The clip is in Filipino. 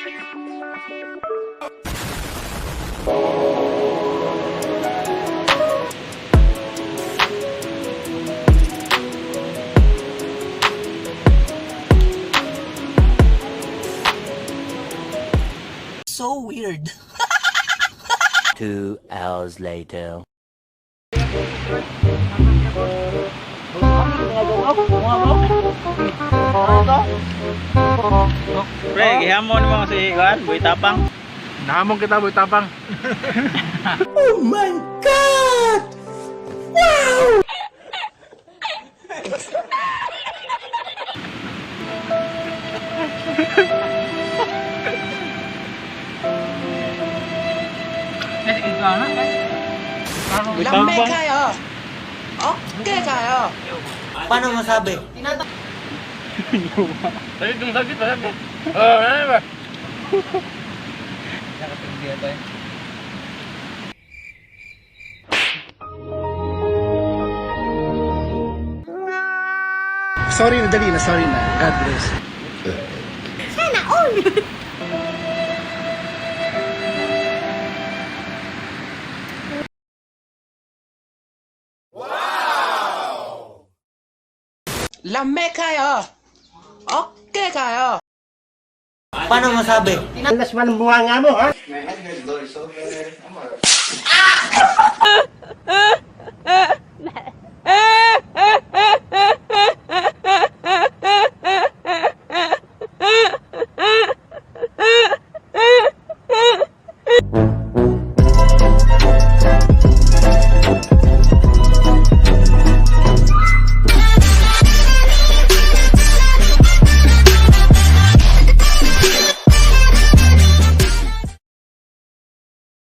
So weird. 2 hours later. Pre, gihamon mo si Juan, Boy Tapang. Nahamon kita, Boy Tapang. Oh my God! Wow! Lambe kayo. Okay kayo. Paano masabi? Sakit yung sakit, sakit. Ano ba? Sorry na, dali na, sorry na. God bless. Lambe kayo. Okay kayo. Paano masabi? Alas man ang bunga nga mo, ha?